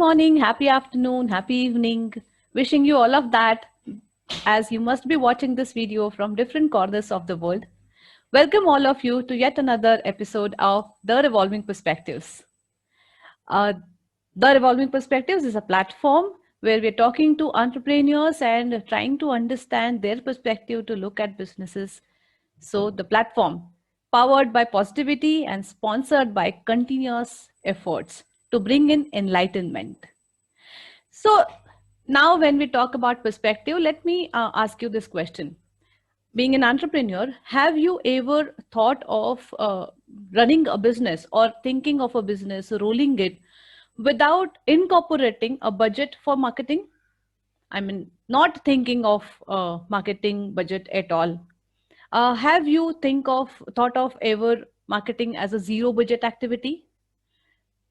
morning, happy afternoon, happy evening. Wishing you all of that as you must be watching this video from different corners of the world. Welcome all of you to yet another episode of The Revolving Perspectives. Uh, the Revolving Perspectives is a platform where we're talking to entrepreneurs and trying to understand their perspective to look at businesses. So, the platform powered by positivity and sponsored by continuous efforts to bring in enlightenment. So, now when we talk about perspective, let me ask you this question. Being an entrepreneur, have you ever thought of running a business or thinking of a business, rolling it without incorporating a budget for marketing? I mean, not thinking of marketing budget at all. Have you thought of ever marketing as a zero budget activity?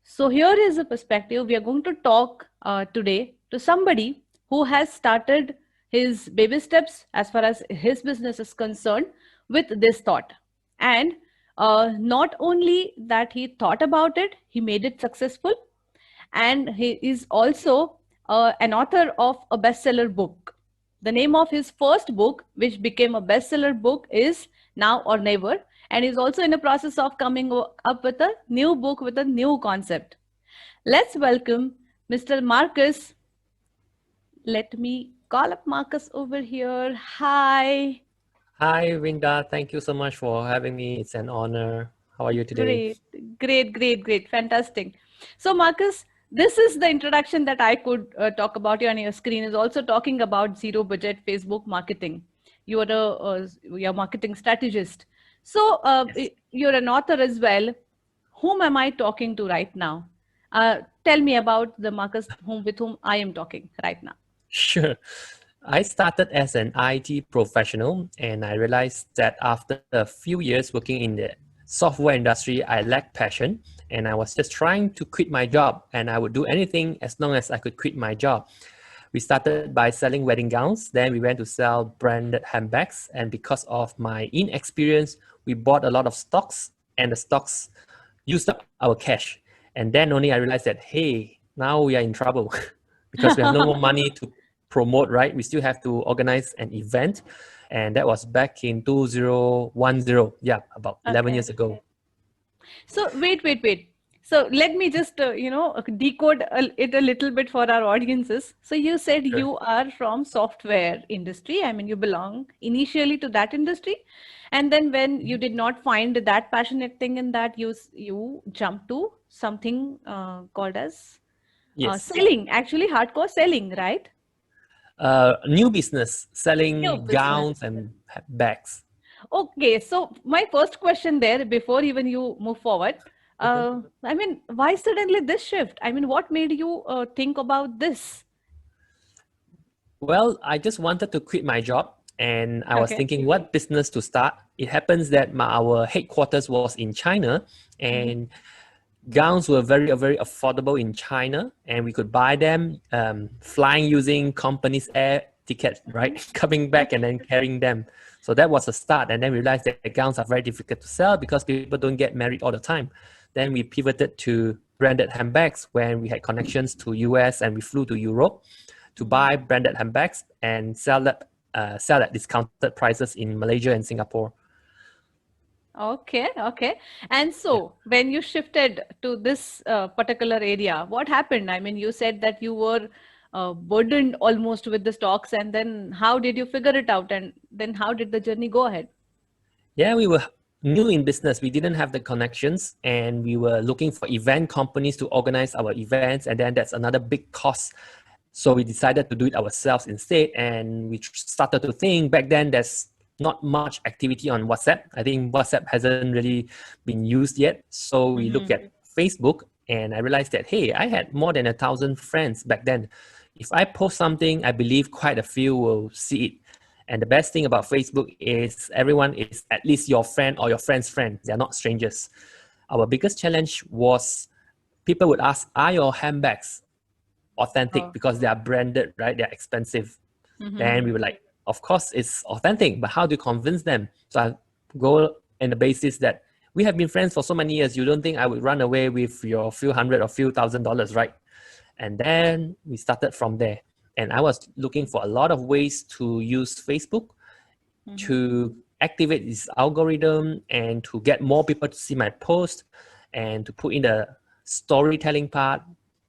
So here is a perspective. We are going to talk today to somebody who has started his baby steps as far as his business is concerned with this thought. And not only that he thought about it, he made it successful. And he is also an author of a bestseller book. The name of his first book, which became a bestseller book, is Now or Never. And he's also in the process of coming up with a new book with a new concept. Let's welcome Mr. Marcus. Let me call up Marcus over here. Hi. Hi, Vinda. Thank you so much for having me. It's an honor. How are you today? Great. Fantastic. So, Marcus, this is the introduction that I could talk about. You on your screen is also talking about zero budget Facebook marketing. You are you're a marketing strategist. So, Yes. you're an author as well. Whom am I talking to right now? Tell me about the Marcus with whom I am talking right now. Sure. I started as an IT professional, and I realized that after a few years working in the software industry, I lacked passion, and I was just trying to quit my job, and I would do anything as long as I could quit my job. We started by selling wedding gowns, then we went to sell branded handbags, and because of my inexperience, we bought a lot of stocks, and the stocks used up our cash. And then only I realized that, hey, now we are in trouble because we have no more money to promote, right? We still have to organize an event. And that was back in 2010. Yeah, about 11 Okay. years ago. So wait. So let me just decode it a little bit for our audiences. So you said Sure. you are from software industry. I mean, you belong initially to that industry, and then when you did not find that passionate thing in that, you jumped to something called as Yes. selling. Actually, hardcore selling, right? New business, New selling business. gowns and bags. Okay, so my first question there, before even you move forward, Mhm. I mean, why suddenly this shift? I mean, what made you think about this? Well, I just wanted to quit my job and I was Okay. thinking what business to start. It happens that our headquarters was in China Mhm. and gowns were very affordable in China and we could buy them flying using company's air tickets, right? Coming back and Okay. then carrying them. So that was a start. And then we realized that the gowns are very difficult to sell because people don't get married all the time. Then we pivoted to branded handbags when we had connections to US and we flew to Europe to Mhm. buy branded handbags and sell at discounted prices in Malaysia and Singapore. Okay. And Yeah. so when you shifted to this particular area, what happened? I mean, you said that you were burdened almost with the stocks, and then how did you figure it out? And then how did the journey go ahead? Yeah, we were new in business. We didn't have the connections and we were looking for event companies to organize our events. And then that's another big cost. So we decided to do it ourselves instead. And we started to think back then there's not much activity on WhatsApp. I think WhatsApp hasn't really been used yet. So we looked Mhm. at Facebook and I realized that, hey, I had more than 1,000 friends back then. If I post something, I believe quite a few will see it. And the best thing about Facebook is everyone is at least your friend or your friend's friend. They're not strangers. Our biggest challenge was people would ask, are your handbags authentic? Oh. Because they are branded, right? They're expensive. Then we Mhm. were like, of course it's authentic, but how do you convince them? So I go on the basis that we have been friends for so many years. You don't think I would run away with your few hundred or few $1,000s, right? And then we started from there. And I was looking for a lot of ways to use Facebook to activate this algorithm and to get more people to see my post and to put in the storytelling part.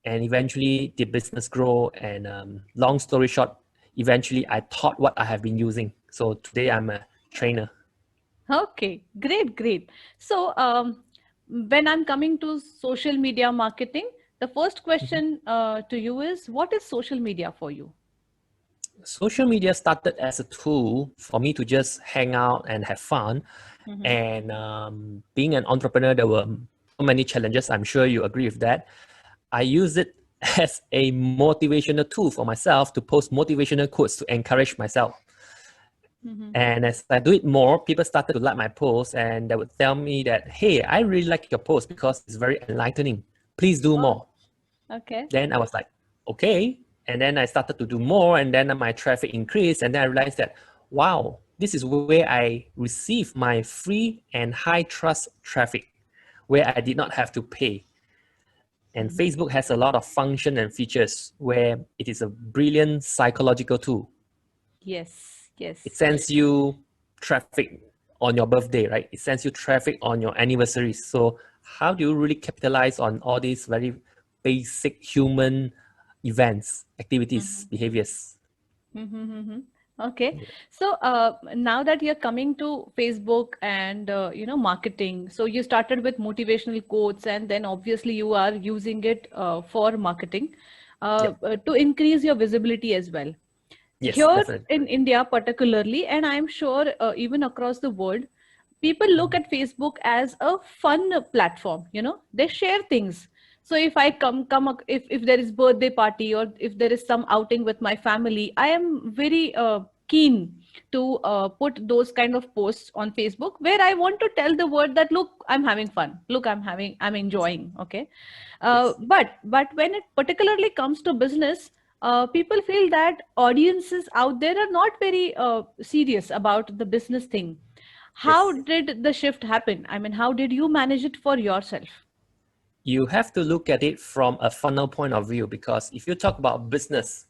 And eventually the business grow. And long story short, eventually I taught what I have been using. So today I'm a trainer. Okay, great, great. So, when I'm coming to social media marketing, the first question to you is, what is social media for you? Social media started as a tool for me to just hang out and have fun. Mm-hmm. And being an entrepreneur, there were so many challenges. I'm sure you agree with that. I use it as a motivational tool for myself to post motivational quotes to encourage myself. Mm-hmm. And as I do it more, people started to like my posts and they would tell me that, hey, I really like your post because it's very enlightening. Please do Oh, more. okay. Then I was like, okay. And then I started to do more, and then my traffic increased. And then I realized that, wow, this is where I receive my free and high trust traffic, where I did not have to pay. And Mm-hmm. Facebook has a lot of function and features where it is a brilliant psychological tool. Yes, It yes. sends you traffic on your birthday, right? It sends you traffic on your anniversaries. So how do you really capitalize on all these very basic human events, activities, behaviors? Mm-hmm. Okay. So now that you're coming to Facebook and marketing, so you started with motivational quotes, and then obviously you are using it for marketing Yep. to increase your visibility as well. Yes, Here definitely. in India, particularly, and I'm sure even across the world, people look at Facebook as a fun platform. They share things. So if I if there is birthday party or if there is some outing with my family, I am very keen to put those kind of posts on Facebook where I want to tell the world that look, I'm having fun. Look, I'm enjoying. Okay, Yes. but when it particularly comes to business, people feel that audiences out there are not very serious about the business thing. How Yes. did the shift happen? I mean, how did you manage it for yourself? You have to look at it from a funnel point of view, because if you talk about business,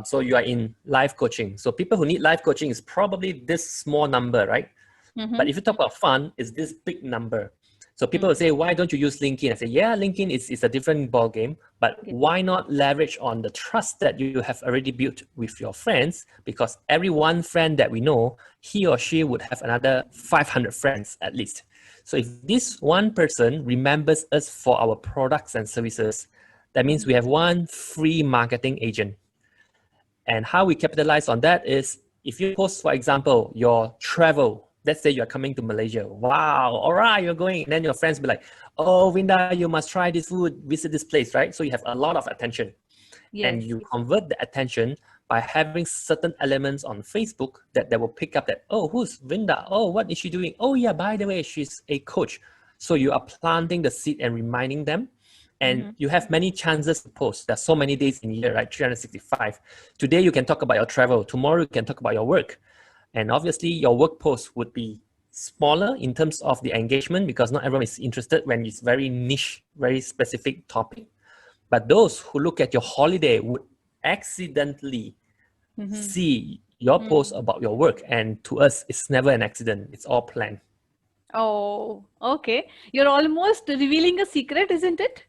so you are in life coaching. So people who need life coaching is probably this small number, right? But Mm-hmm. if you talk about fun, it's this big number. So people will say, why don't you use LinkedIn? I say, yeah, LinkedIn is a different ball game, but Yes. why not leverage on the trust that you have already built with your friends? Because every one friend that we know, he or she would have another 500 friends at least. So if this one person remembers us for our products and services, that means we have one free marketing agent. And how we capitalize on that is, if you post, for example, your travel, let's say you're coming to Malaysia. Wow, all right, you're going. And then your friends be like, oh, Vinda, you must try this food, visit this place, right? So you have a lot of attention. And Yes. you convert the attention by having certain elements on Facebook that they will pick up that, oh, who's Vinda? Oh, what is she doing? Oh, yeah, by the way, she's a coach. So you are planting the seed and reminding them. And Mm-hmm. you have many chances to post. There's so many days in a year, right? 365. Today you can talk about your travel. Tomorrow you can talk about your work. And obviously your work post would be smaller in terms of the engagement, because not everyone is interested when it's very niche, very specific topic. But those who look at your holiday would accidentally Mm-hmm. see your post Mm. about your work. And to us, it's never an accident. It's all planned. Oh, okay. You're almost revealing a secret, isn't it?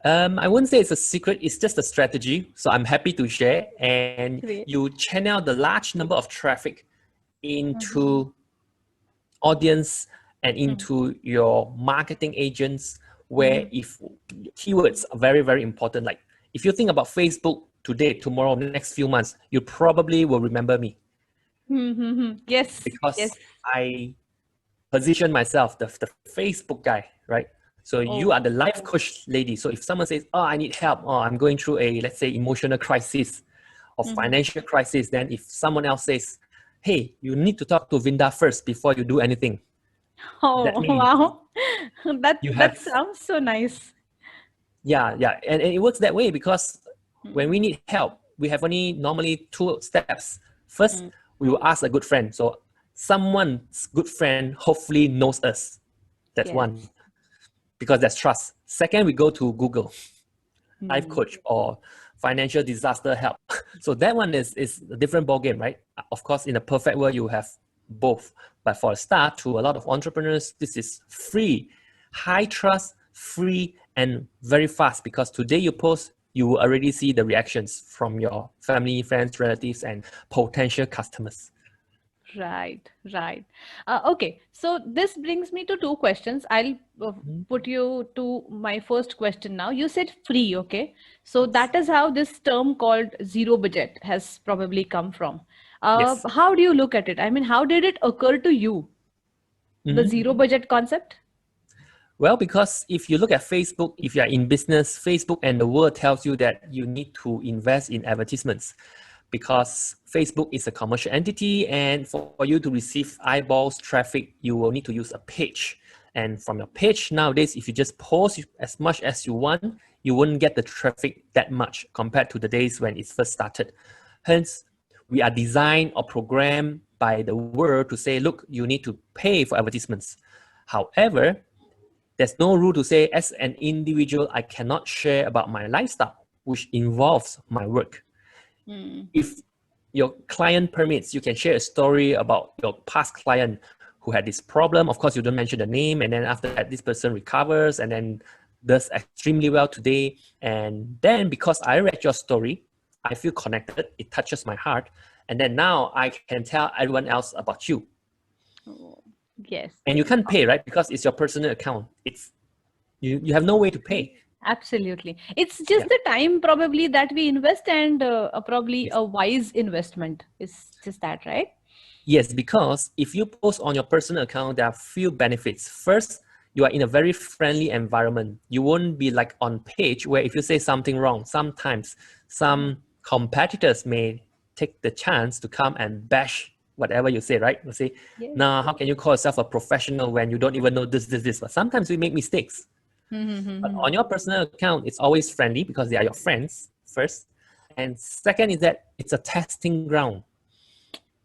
I wouldn't say it's a secret. It's just a strategy. So I'm happy to share. And Great. you channel the large number of traffic Mm-hmm. into audience and into your marketing agents, where Mm-hmm. if keywords are very, very important. Like if you think about Facebook today, tomorrow, next few months, you probably will remember me Mm-hmm. Yes, because yes. I position myself, the Facebook guy, right? So you are Oh. the life coach lady. So if someone says, oh, I need help, oh, I'm going through a, let's say, emotional crisis or Mm-hmm. financial crisis, then if someone else says, hey, you need to talk to Vinda first before you do anything, that Oh, means wow. That you that have, sounds so nice. yeah. And it works that way because when Mm-hmm. we need help, we have only normally two steps. First, Mm. we will ask a good friend. So someone's good friend hopefully knows us. That's Yes. one, because there's trust. Second, we go to Google. life coach or financial disaster help. So that one is a different ballgame, right? Of course, in a perfect world, you have both. But for a start, to a lot of entrepreneurs, this is free, high trust, free, and very fast, because today you post, you will already see the reactions from your family, friends, relatives, and potential customers. Right, right. Okay, so this brings me to two questions. I'll Mhm. put you to my first question now. You said free, okay? So Yes. that is how this term called zero budget has probably come from. Yes. How do you look at it? I mean, how did it occur to you, the Mhm. zero budget concept? Well, because if you look at Facebook, if you are in business, Facebook and the world tells you that you need to invest in advertisements, because Facebook is a commercial entity, and for you to receive eyeballs, traffic, you will need to use a page. And from your page nowadays, if you just post as much as you want, you wouldn't get the traffic that much compared to the days when it first started. Hence, we are designed or programmed by the world to say, look, you need to pay for advertisements. However, there's no rule to say, as an individual, I cannot share about my lifestyle, which involves my work. Hmm. If your client permits, you can share a story about your past client who had this problem. Of course, you don't mention the name, and then after that, this person recovers and then does extremely well today. And then because I read your story, I feel connected. It touches my heart, and then now I can tell everyone else about you. Oh, yes. And you can't pay, right? Because it's your personal account. It's you have no way to pay. Absolutely. It's Yeah. just the time probably that we invest and probably Yes. a wise investment is just that, right? Yes, because if you post on your personal account, there are few benefits. First, you are in a very friendly environment. You won't be like on page where if you say something wrong, sometimes some competitors may take the chance to come and bash whatever you say, right? You say, Yes. now how can you call yourself a professional when you don't even know this? But sometimes we make mistakes. But on your personal account, it's always friendly because they are your friends, first. And second is that it's a testing ground.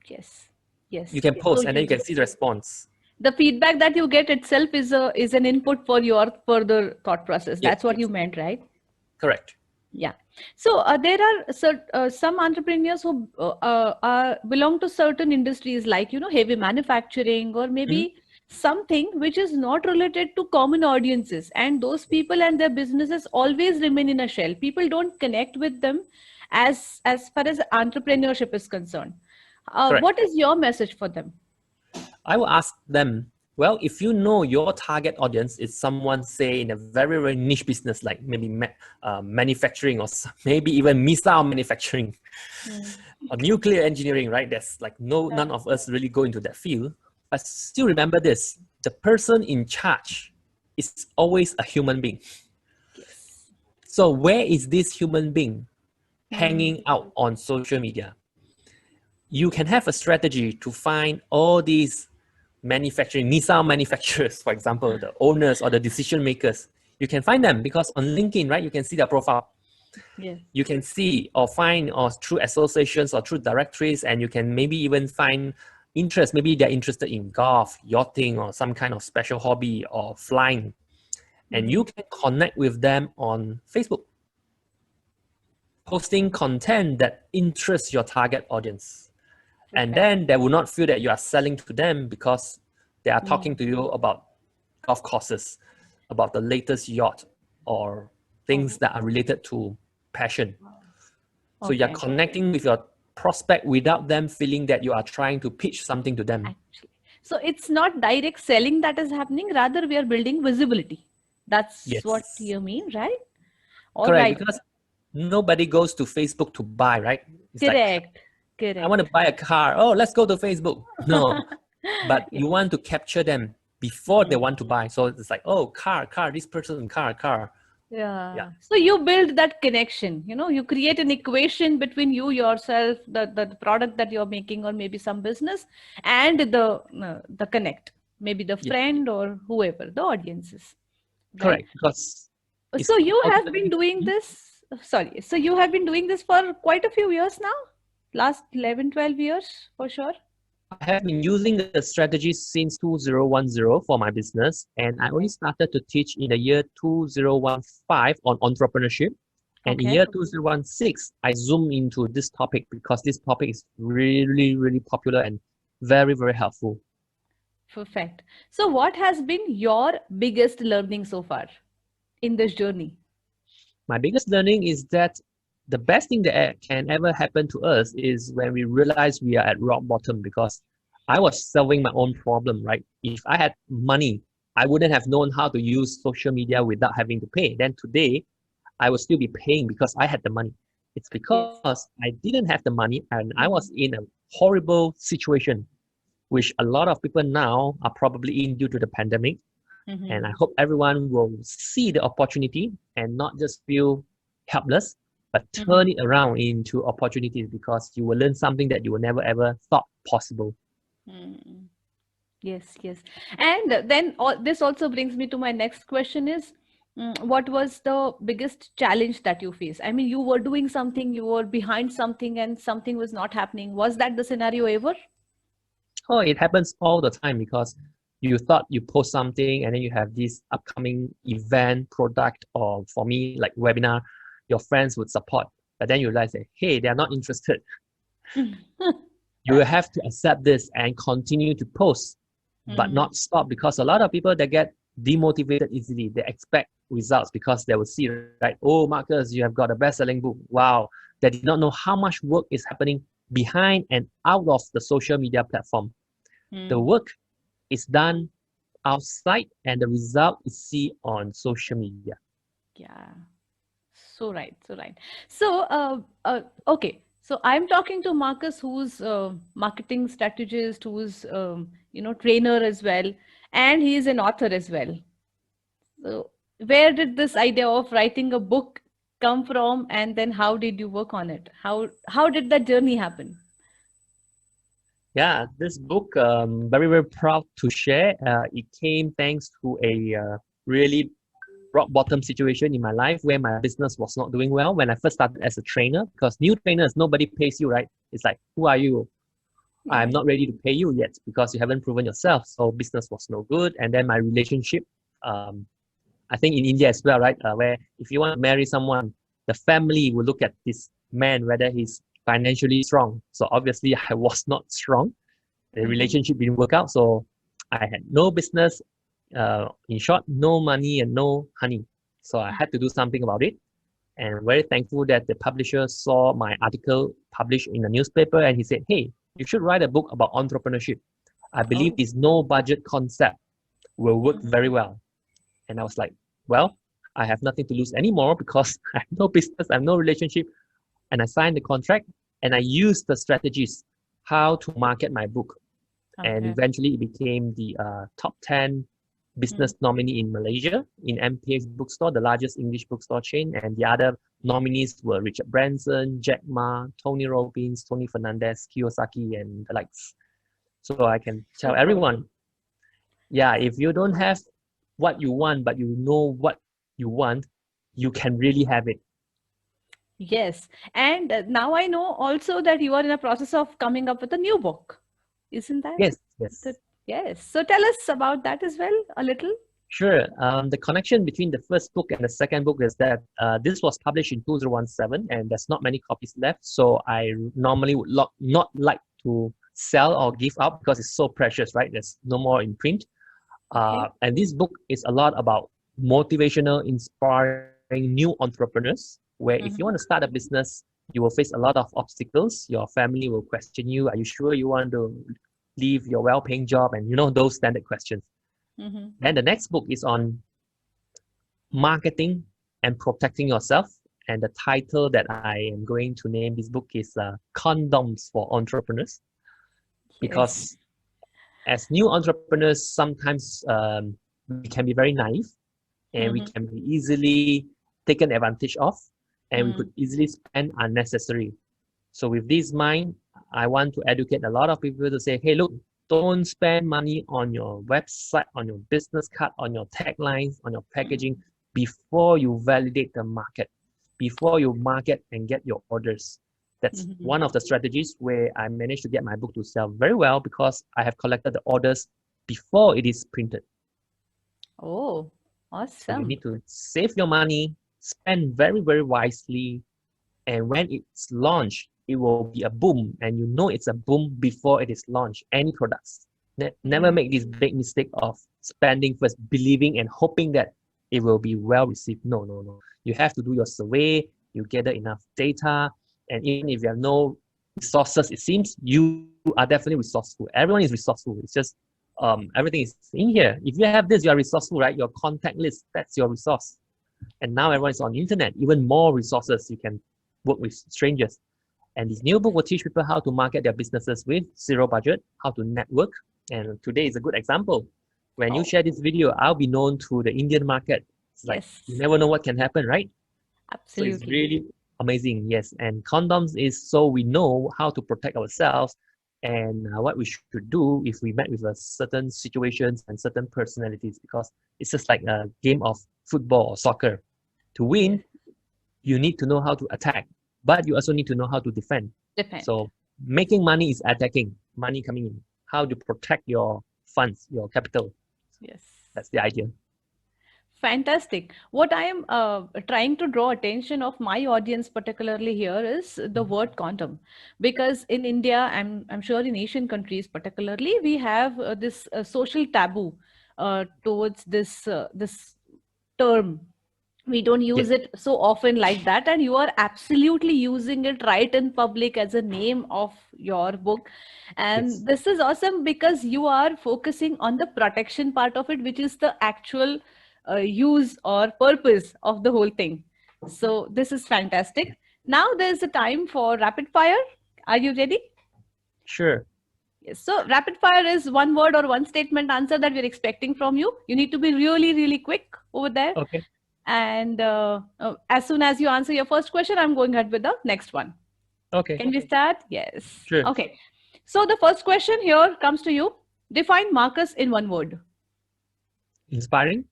Yes. You Yes. can Yes. So post and then you you, can see the response. the feedback that you get itself is an input for your further thought process. Yes, That's what you yes, meant, right? correct. Yeah. So there are some entrepreneurs who belong to certain industries like, heavy manufacturing or Mhm. maybe something which is not related to common audiences. And those people and their businesses always remain in a shell. People don't connect with them as far as entrepreneurship is concerned. Correct. What is your message for them? I will ask them, well, if you know your target audience is someone, say, in a very, very niche business, like maybe manufacturing or maybe even missile manufacturing Hmm. or nuclear engineering, right? There's like none of us really go into that field. But still remember this, the person in charge is always a human being. Yes. So where is this human being Hmm. hanging out on social media? You can have a strategy to find all these manufacturing, missile manufacturers, for example, the owners or the decision makers. You can find them because on LinkedIn, right, you can see their profile. Yes. You can see or find or through associations or through directories, and you can maybe even find interest. Maybe they're interested in golf, yachting, or some kind of special hobby or flying. And Hmm. you can connect with them on Facebook, posting content that interests your target audience. And Perfect. then they will not feel that you are selling to them because they are talking Hmm. to you about golf courses, about the latest yacht, or things Oh, that are related to passion. So you're okay. connecting with your prospect without them feeling that you are trying to pitch something to them. Actually, so it's not direct selling that is happening, rather we are building visibility. That's what Yes, you mean, right? All correct. right. Because nobody goes to Facebook to buy, right? It's like, Correct. I want to Correct. buy a car. Oh, let's go to Facebook. No, but Yeah. you want to capture them before they Hmm. want to buy. So it's like, oh, car, this person, car. Yeah, Yeah. So you build that connection, you create an equation between you yourself, the product that you're making, or maybe some business, and the connect, maybe the yes, friend or whoever the audience is, right? correct. Because it's So you have been ultimately, doing this, sorry. So you have been doing this for quite a few years now? Last 11, 12 years for sure? I have been using the strategy since 2010 for my business, and I only Okay. started to teach in the year 2015 on entrepreneurship. And in Okay. year 2016, I zoomed into this topic because this topic is really, really popular and very, very helpful. Perfect. So, what has been your biggest learning so far in this journey? My biggest learning is that the best thing that can ever happen to us is when we realize we are at rock bottom because I was solving my own problem, right? If I had money, I wouldn't have known how to use social media without having to pay. Then today, I would still be paying because I had the money. It's Yes. because I didn't have the money and I was Mhm. in a horrible situation, which a lot of people now are probably in due to the pandemic. And I Mhm. hope everyone will see the opportunity and not just feel helpless, but Mhm. turn it around into opportunities because you will learn something that you will never ever thought possible. Mm. Yes, yes. And then this also brings me to my next question is, what was the biggest challenge that you faced? I mean, you were doing something, you were behind something, and something was not happening. Was that the scenario ever? Oh, it happens all the time because you thought you post something and then you have this upcoming event, product, or for me, like webinar, your friends would support. But then you realize that, hey, they are not interested. You will have to accept this and continue to post, but Mhm. not stop because a lot of people that get demotivated easily, they expect results because they will see, right? Oh, Marcus, you have got a best-selling book. Wow. They did not know how much work is happening behind and out of the social media platform. The Mm. work is done outside and the result is seen on social media. Yeah. So right, so right. So, okay. So I'm talking to Marcus, who's marketing strategist, who's trainer as well, and he is an author as well. So, where did this idea of writing a book come from, and then how did you work on it? How did that journey happen? Yeah, this book, very, very proud to share. It came thanks to a really rock bottom situation in my life where my business was not doing well when I first started as a trainer. Because new trainers, nobody pays you, right? It's like, who are you? I'm Yeah. not ready to pay you yet because you haven't proven yourself. So business was no good. And then my relationship, um, I think in India as well, right? Where if you want to marry someone, the family will look at this man whether he's financially strong. So obviously, I was not strong. The Mm-hmm. relationship didn't work out, so I had no business. In short, no money and no honey. So I had to do something about it. And very thankful that the publisher saw my article published in the newspaper and he said, "Hey, you should write a book about entrepreneurship. I believe Oh. this no budget concept will work Mm-hmm. very well." And I was like, well, I have nothing to lose anymore because I have no business, I have no relationship. And I signed the contract and I used the strategies how to market my book. And Okay. eventually it became the top 10 Mm. business nominee in Malaysia in MPA's bookstore, the largest English bookstore chain. And the other nominees were Richard Branson, Jack Ma, Tony Robbins, Tony Fernandez, Kiyosaki, and the likes. So I can tell Super. everyone, yeah, if you don't have what you want, but you know what you want, you can really have it. Yes. And now I know also that you are in a process of coming up with a new book. Isn't that Yes, the, yes. yes. So tell us about that as well, a little. Sure. The connection between the first book and the second book is that this was published in 2017 and there's not many copies left. So I normally would not like to sell or give out because it's so precious, right? There's no more in print. Okay. And this book is a lot about motivational, inspiring new entrepreneurs, where if you want to Mm-hmm. start a business, you will face a lot of obstacles. Your family will question you. Are you sure you want to leave your well-paying job? And those standard questions. Mm-hmm. Then the next book is on marketing and protecting yourself. And the title that I am going to name this book is Condoms for Entrepreneurs. Yes. Because as new entrepreneurs, sometimes we can be very naive and we Mm-hmm. can be easily taken advantage of and we Mm. could easily spend unnecessary. So with this mind, I want to educate a lot of people to say, hey, look, don't spend money on your website, on your business card, on your taglines, on your packaging before you validate the market, before you market and get your orders. That's Mm-hmm. one of the strategies where I managed to get my book to sell very well because I have collected the orders before it is printed. Oh, So you awesome. need to save your money spend very, very wisely. And when it's launched, it will be a boom. And you know it's a boom before it is launched. Any products. Never make this big mistake of spending first, believing and hoping that it will be well received. No, no, no. You have to do your survey, you gather enough data, and even if you have no resources, it seems you are definitely resourceful. Everyone is resourceful. It's just everything is in here. If you have this, you are resourceful, right? Your contact list, that's your resource. And now everyone is on the internet, even more resources. You can work with strangers. And this new book will teach people how to market their businesses with zero budget, how to network. And today is a good example. When you Oh, share this video, I'll be known to the Indian market. It's like, you yes, never know what can happen, right? So it's absolutely. really amazing, yes. And condoms is so we know how to protect ourselves and what we should do if we met with a certain situations and certain personalities, because it's just like a game of football or soccer. To Yes, win, you need to know how to attack, but you also need to know how to defend. depend. So making money is attacking, money coming in. How to protect your funds, your capital. Yes. That's the idea. Fantastic. What I am trying to draw attention of my audience, particularly here, is the Mhm. word quantum, because in India, I'm sure in Asian countries, particularly, we have this social taboo towards this term. We don't use Yes, it so often like that, and you are absolutely using it right in public as a name of your book. And yes, this is awesome because you are focusing on the protection part of it, which is the actual use or purpose of the whole thing. So this is fantastic. Now there's a time for rapid fire. Are you ready? sure. Yes. So rapid fire is one word or one statement answer that we're expecting from you. You need to be really, really quick over there. Okay, And as soon as you answer your first question, I'm going ahead with the next one. okay, Can we start? Yes. sure. Okay. So the first question here comes to you. Define Marcus in one word. Inspiring.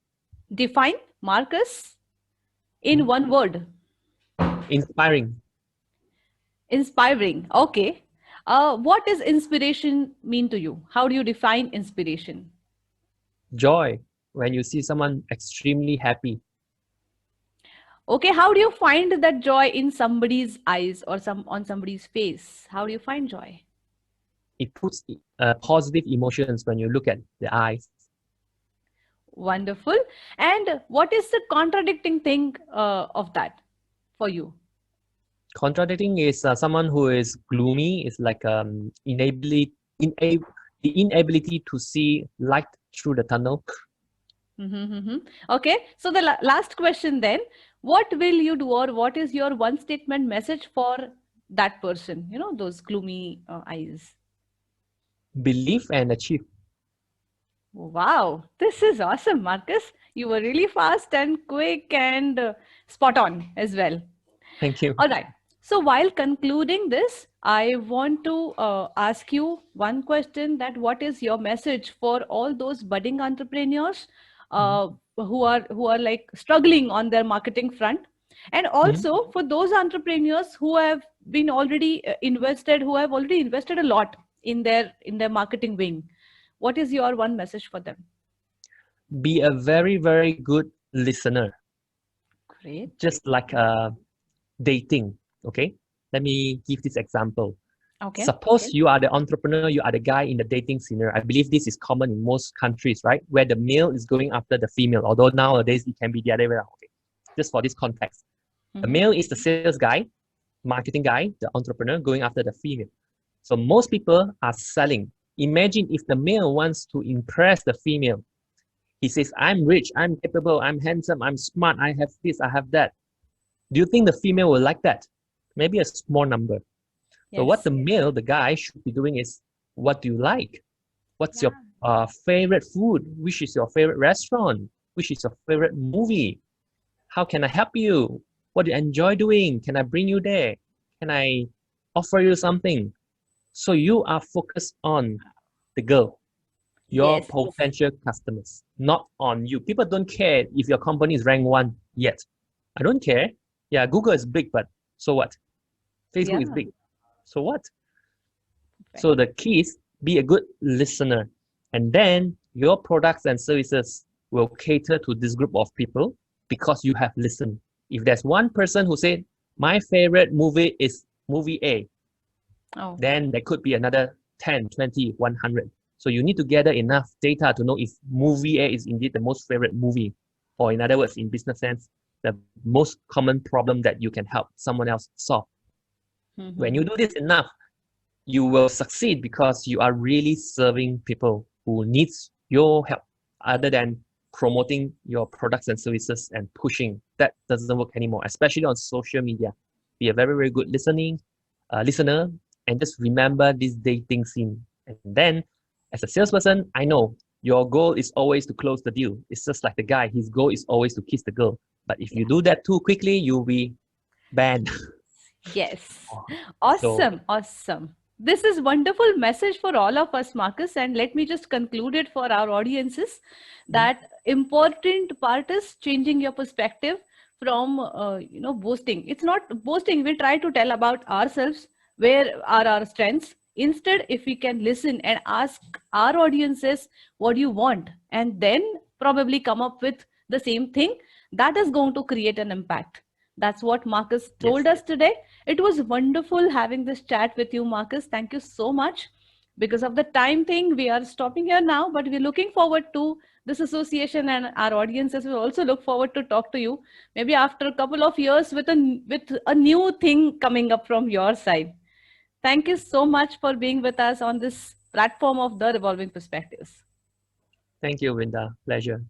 Define Marcus in Mhm. one word. Inspiring. Inspiring. Okay. What does inspiration mean to you? How do you define inspiration? Joy. When you see someone extremely happy, Okay. How do you find that joy in somebody's eyes or some on somebody's face? How do you find joy? it puts positive emotions when you look at the eyes. Wonderful. And what is the contradicting thing of that for you? Contradicting is someone who is gloomy, is like the inability to see light through the tunnel. Mm-hmm. Okay. So the last question then, what will you do or what is your one statement message for that person? You know, those gloomy eyes. Believe and achieve. Wow, this is awesome, Marcus. You were really fast and quick and spot on as well. Thank you. All right. So while concluding this, I want to ask you one question: that what is your message for all those budding entrepreneurs Mhm. who are like struggling on their marketing front, and Mhm. also for those entrepreneurs who have been already invested, who have already invested a lot in their marketing wing? What is your one message for them? Be a very, very good listener, Great. just like dating. Okay, let me give this example. Okay. Suppose you are the entrepreneur, you are the guy in the dating scenario. I believe this is common in most countries, right? Where the male is going after the female, although nowadays it can be the other way around. Okay. Just for this context. The Mm-hmm. male is the sales guy, marketing guy, the entrepreneur going after the female. So most people are selling. Imagine if the male wants to impress the female. He says, I'm rich, I'm capable, I'm handsome, I'm smart, I have this, I have that. Do you think the female will like that? Maybe a small number. So what the Yes. male, the guy, should be doing is, what do you like? What's your Yeah. favorite food? Which is your favorite restaurant? Which is your favorite movie? How can I help you? What do you enjoy doing? Can I bring you there? Can I offer you something? So you are focused on the girl, your Yes. potential customers, not on you. People don't care if your company is ranked one yet. I don't care. Yeah, Google is big, but so what? Facebook is Yeah. big. So what? Perfect. So the key is be a good listener. And then your products and services will cater to this group of people because you have listened. If there's one person who said, my favorite movie is movie A, Oh. then there could be another 10, 20, 100. So you need to gather enough data to know if movie A is indeed the most favorite movie. Or in other words, in business sense, the most common problem that you can help someone else solve. When you do this enough, you will succeed because you are really serving people who needs your help other than promoting your products and services and pushing. That doesn't work anymore, especially on social media. Be a very, very good listener, and just remember this dating scene. And then, as a salesperson, I know your goal is always to close the deal. It's just like the guy, his goal is always to kiss the girl. But if you do that too quickly, you'll be banned. Yes. So, Awesome. Awesome. This is wonderful message for all of us, Marcus. And let me just conclude it for our audiences that important part is changing your perspective from, boasting. It's not boasting. We try to tell about ourselves, where are our strengths. Instead, if we can listen and ask our audiences, what do you want? And then probably come up with the same thing, that is going to create an impact. That's what Marcus told yes. us today. It was wonderful having this chat with you, Marcus. Thank you so much. Because of the time thing, we are stopping here now, but we're looking forward to this association, and our audiences will also look forward to talk to you maybe after a couple of years with a new thing coming up from your side. Thank you so much for being with us on this platform of the Revolving Perspectives. Thank you, Linda. Pleasure.